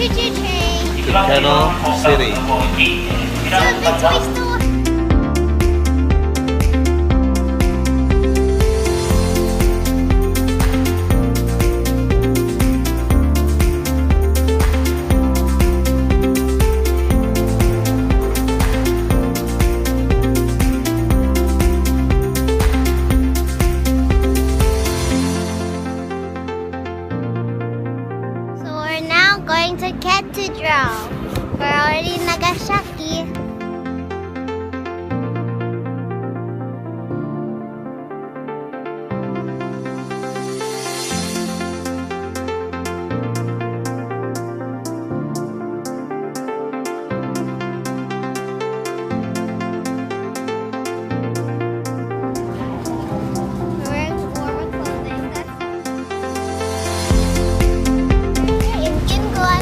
choo-choo train. To Canal City. To the toy store. Going to Cathedral. We're already in Nagasaki.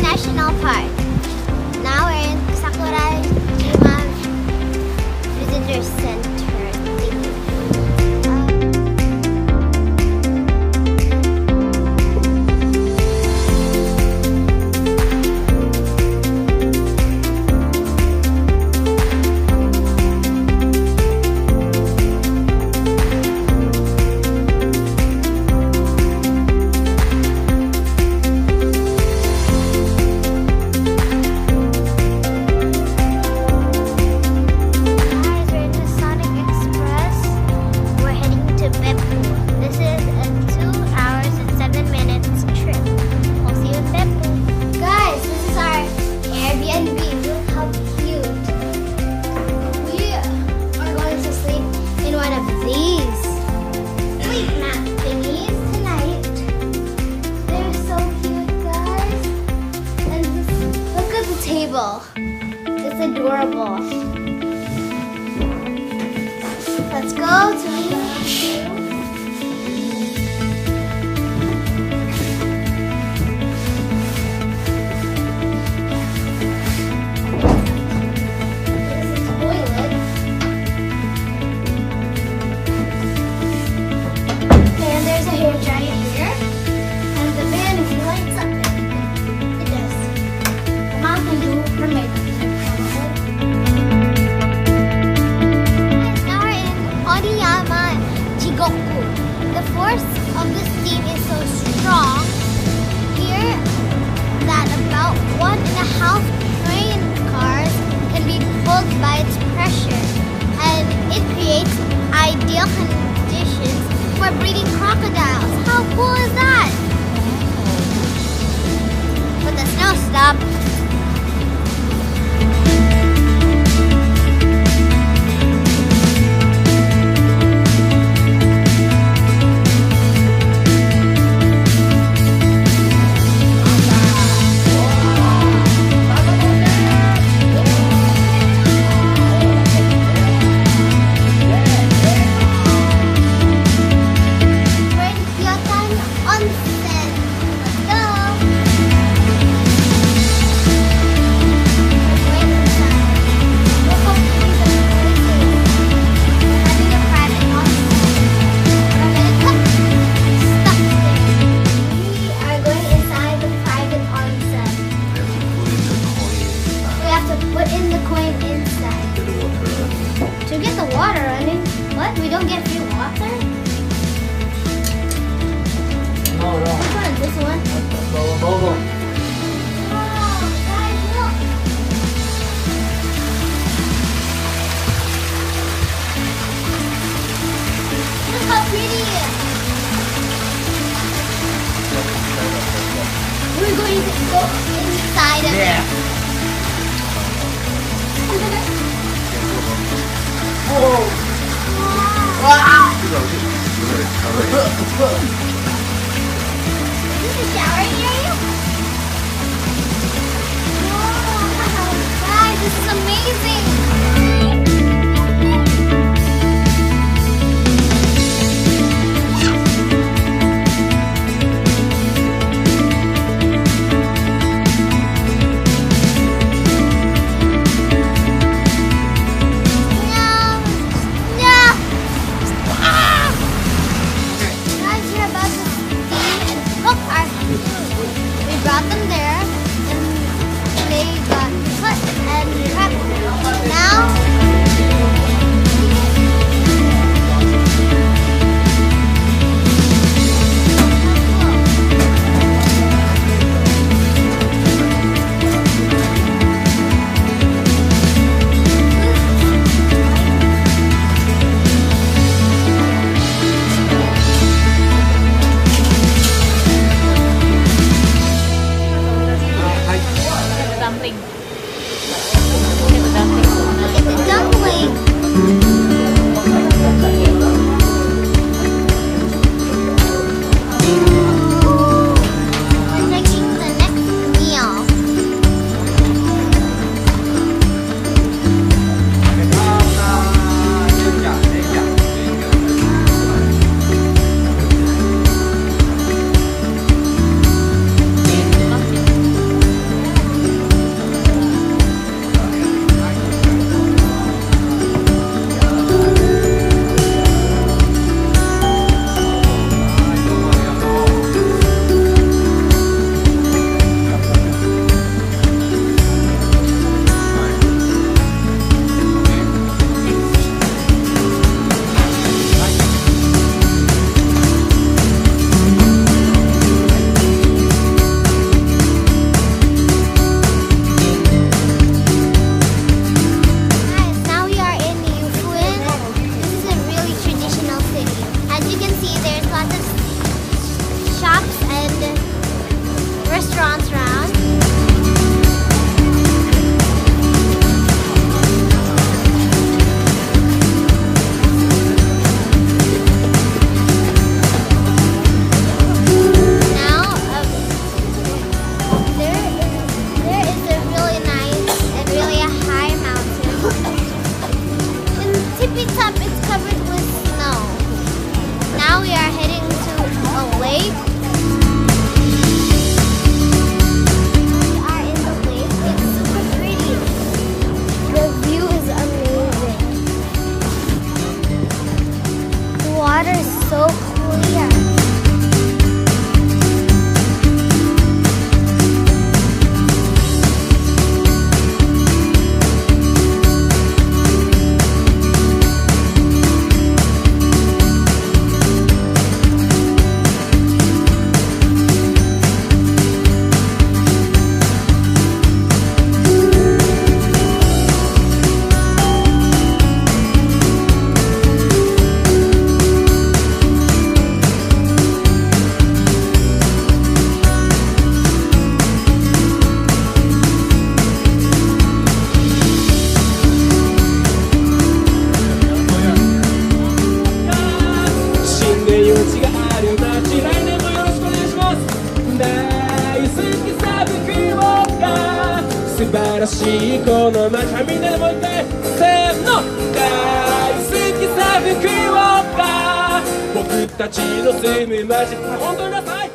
National Park. Now we're in Sakurajima Visitor Center. It's adorable. Let's go to the force of the steam is so strong here that about 1.5 train cars can be pulled by its pressure, and it creates ideal conditions for breeding crocodiles. How cool is that? But the snow stopped. We don't get free water? No. Which one? This one? Bobo. Oh, guys, look! Look how pretty it is! We're going to go inside of it. Whoa! Wow! Is this a shower area? Wow! Guys, this is amazing! We brought them there, and they got cut and prepped. Now, dumpling. Look at the dumpling. look at the dumpling. We're taking the next meal. Restaurants around. Now, there is a really nice and really high mountain. And tippy top is covered with snow. Now we are heading to a lake. Water is so clear.素晴らしいこの街みんなでもう一回せーの大好きさ福岡僕たちの住む街本当になさい